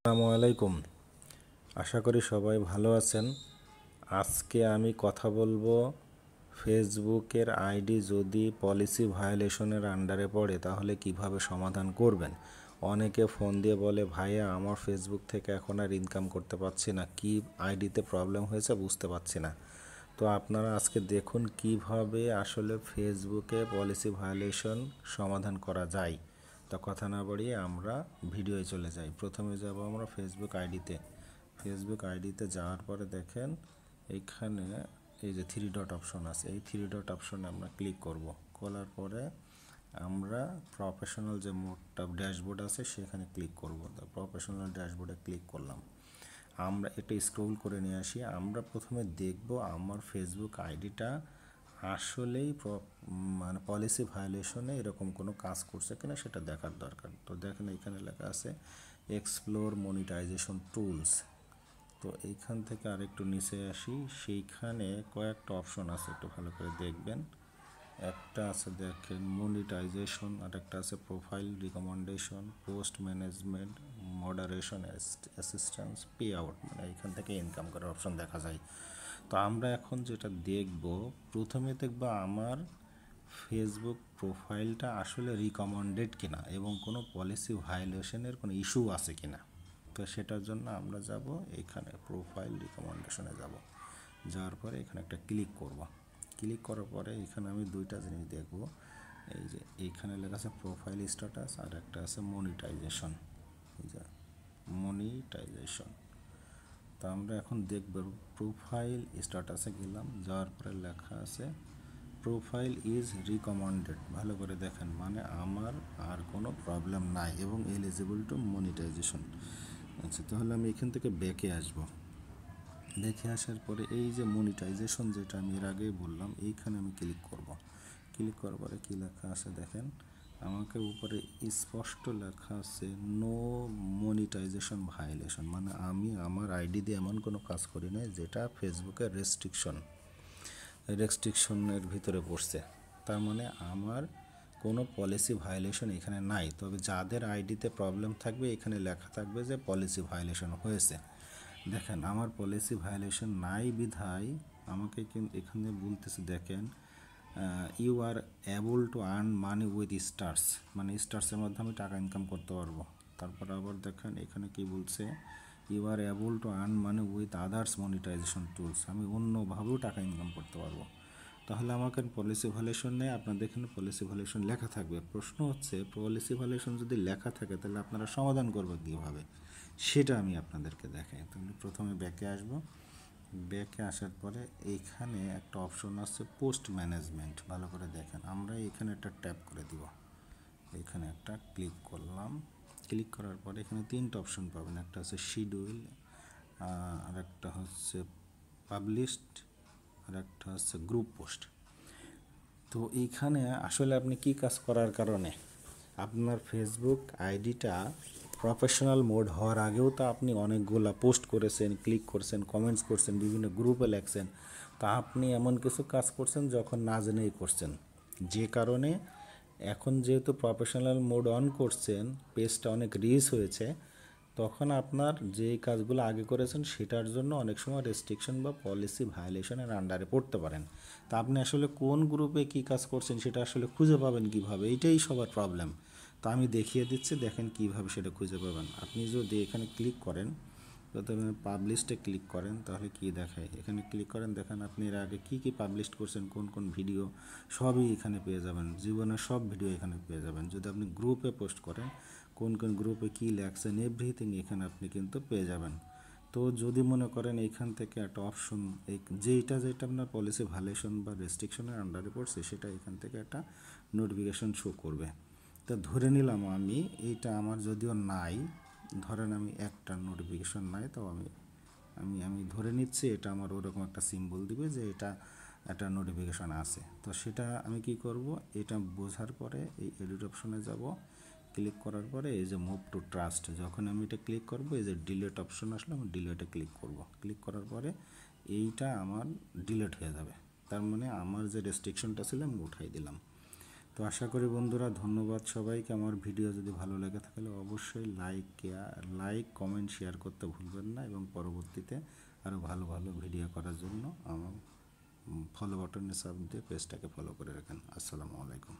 আসসালামু আলাইকুম। আশা করি সবাই ভালো আছেন। আজকে আমি কথা বলবো ফেসবুকের আইডি যদি পলিসি ভায়োলেশনের আন্ডারে পড়ে তাহলে কিভাবে সমাধান করবেন। অনেকে ফোন দিয়ে বলে, ভাইয়া আমার ফেসবুক থেকে এখন আর ইনকাম করতে পারছি না, কি আইডিতে প্রবলেম হয়েছে বুঝতে পারছি না। তো আপনারা আজকে দেখুন কিভাবে আসলে ফেসবুকে পলিসি ভায়োলেশন সমাধান করা যায়। তা কথা না বাড়িয়ে আমরা ভিডিওয়ে চলে যাই। প্রথমে যাব আমরা ফেসবুক আইডিতে যাওয়ার পরে দেখেন এইখানে এই যে থ্রি ডট অপশন আছে, এই থ্রি ডট অপশনে আমরা ক্লিক করব। করার পরে আমরা প্রফেশনাল যে মোডটা ড্যাশবোর্ড আছে সেখানে ক্লিক করব। তো প্রফেশনাল ড্যাশবোর্ডে ক্লিক করলাম। আমরা এটা স্ক্রল করে নিয়ে আসি। আমরা প্রথমে দেখব আমার ফেসবুক আইডিটা আসলেই মানে পলিসি ভায়োলেশনে এরকম কোনো কাজ করছে কিনা সেটা দেখার দরকার। তো দেখেন এখানে লেখা আছে এক্সপ্লোর মনিটাইজেশন টুলস। তো এইখান থেকে আরেকটু নিচে আসি, সেইখানে কয়েকটা অপশন আছে, একটু ভালো করে দেখবেন। একটা আছে দেখেন মনিটাইজেশন, আর একটা আছে profile recommendation, post management, moderation, assistance, pay out, মানে এখান থেকে ইনকাম করার অপশন দেখা যায়। তো আমরা এখন যেটা দেখব, প্রথমে দেখব আমার ফেসবুক প্রোফাইলটা আসলে রিকমেন্ডেড কিনা এবং কোনো পলিসি ভায়োলেশনের কোনো ইস্যু আছে কিনা। তো সেটার জন্য আমরা যাব এখানে প্রোফাইল রিকমেন্ডেশনে যাওয়ার পরে এখানে একটা ক্লিক করব। ক্লিক করার পরে এখানে আমি দুইটা জিনিস দেখব। এই যে এইখানে লেখা আছে প্রোফাইল স্ট্যাটাস, আর একটা আছে মনিটাইজেশন। এই যে মনিটাইজেশন। তো আমরা এখন দেখব প্রোফাইল স্ট্যাটাসে গেলাম, যাওয়ার পরে লেখা আছে প্রোফাইল ইজ রিকমেন্ডেড। ভালো করে দেখেন, মানে আমার আর কোনো প্রবলেম নাই এবং এলিজিবল টু মনিটাইজেশন। আচ্ছা, তাহলে আমি এখান থেকে ব্যাকে আসব। ব্যাকে আসার পরে এই যে মনিটাইজেশন যেটা আমি এর আগেই বললাম, এইখানে আমি ক্লিক করব। ক্লিক করার পরে কী লেখা আছে দেখেন, আমাকে উপরে স্পষ্ট লেখা আছে নো মনিটাইজেশন ভায়োলেশন, মানে আমি আমার আইডি দিয়ে এমন কোনো কাজ করি না যেটা ফেসবুকের রেস্ট্রিকশনের ভিতরে পড়ছে। তার মানে আমার কোনো পলিসি ভায়োলেশন এখানে নাই। তবে যাদের আইডিতে প্রবলেম থাকবে এখানে লেখা থাকবে যে পলিসি ভায়োলেশন হয়েছে। দেখেন আমার পলিসি ভায়োলেশন নাই বিধায় আমাকে কিন্তু এখানে বলতেছে, দেখেন you are able to earn money with stars, মানে স্টার্সের মাধ্যমে টাকা ইনকাম করতে পারবো। তারপর আবার দেখেন এখানে কি বলছে, you are able to earn money with others monetization tools, আমি অন্যভাবেও টাকা ইনকাম করতে পারবো। তাহলে আমাকে পলিসি ভ্যালুয়েশন নেই, আপনাদের এখানে পলিসি ভ্যালুয়েশন লেখা থাকবে। প্রশ্ন হচ্ছে পলিসি ভ্যালুয়েশন যদি লেখা থাকে তাহলে আপনারা সমাধান করবেন কীভাবে, সেটা আমি আপনাদেরকে দেখাই। তাহলে প্রথমে ব্যাকে আসব। ব্যাকে আসার পরে এইখানে একটা অপশন আছে পোস্ট ম্যানেজমেন্ট। ভালো করে দেখেন, আমরা এখানে একটা ট্যাপ করে দিব। এখানে একটা ক্লিক করলাম। ক্লিক করার পরে এখানে তিনটা অপশন পাবেন, একটা হচ্ছে শিডিউল, আর একটা হচ্ছে পাবলিশড, আর একটা হচ্ছে গ্রুপ পোস্ট। তো এইখানে আসলে আপনি কি কাজ করার কারণে আপনার ফেসবুক আইডিটা প্রফেশনাল মোড হওয়ার আগেও তো আপনি অনেকগুলা পোস্ট করেছেন, ক্লিক করছেন, কমেন্টস করছেন, বিভিন্ন গ্রুপে লেখছেন। তা আপনি এমন কিছু কাজ করছেন যখন না জেনেই করছেন, যে কারণে এখন যেহেতু প্রফেশনাল মোড অন করছেন, পেজটা অনেক রিচ হয়েছে, তখন আপনার যে কাজগুলো আগে করেছেন সেটার জন্য অনেক সময় রেস্ট্রিকশন বা পলিসি ভায়োলেশনের আন্ডারে পড়তে পারেন। তা আপনি আসলে কোন গ্রুপে কী কাজ করছেন সেটা আসলে খুঁজে পাবেন কিভাবে, এইটাই সবার প্রবলেম। তা আমি দেখিয়ে দিচ্ছি, দেখেন কিভাবে সেটা খুঁজে পাবেন। আপনি যদি এখানে ক্লিক করেন, প্রথমে পাবলিশডে ক্লিক করেন, তাহলে কি দেখায়, এখানে ক্লিক করেন, দেখেন আপনি এর আগে কী পাবলিশ করছেন, কোন কোন ভিডিও, সবই এখানে পেয়ে যাবেন। জীবনের সব ভিডিও এখানে পেয়ে যাবেন। যদি আপনি গ্রুপে পোস্ট করেন, কোন কোন গ্রুপে কী লেখছেন, এভরিথিং এখানে আপনি কিন্তু পেয়ে যাবেন। তো যদি মনে করেন এইখান থেকে একটা অপশন, এই যেটা আপনার পলিসি ভায়োলেশন বা রেস্ট্রিকশনের আন্ডারে পড়ছে সেটা এখান থেকে একটা নোটিফিকেশন শো করবে। তো ধরে নিলাম আমি এইটা আমার যদিও নাই, ধরেন আমি একটা নোটিফিকেশন নাই, তো আমি ধরে নিচ্ছি এটা আমার ওরকম একটা সিম্বল দিবে যে এটা একটা নোটিফিকেশন আছে। তো সেটা আমি কি করব, এটা বোঝার পরে এই এডিট অপশনে যাব। ক্লিক করার পরে এই যে মুভ টু ট্রাস্ট, যখন আমি এটা ক্লিক করব এই যে ডিলিট অপশন আসলে আমি ডিলিটে ক্লিক করব। ক্লিক করার পরে এইটা আমার ডিলিট হয়ে যাবে। তার মানে আমার যে রেস্ট্রিকশনটা ছিল আমি উঠাই দিলাম। তো আশা করি বন্ধুরা, ধন্যবাদ সবাইকে। আমার ভিডিও যদি ভালো লেগে থাকলে অবশ্যই লাইক কমেন্ট শেয়ার করতে ভুলবেন না, এবং পরবর্তীতে আরও ভালো ভালো ভিডিও করার জন্য আমার ফলো বাটনে চাপ দিয়ে পেজটাকে ফলো করে রাখেন। আসসালামু আলাইকুম।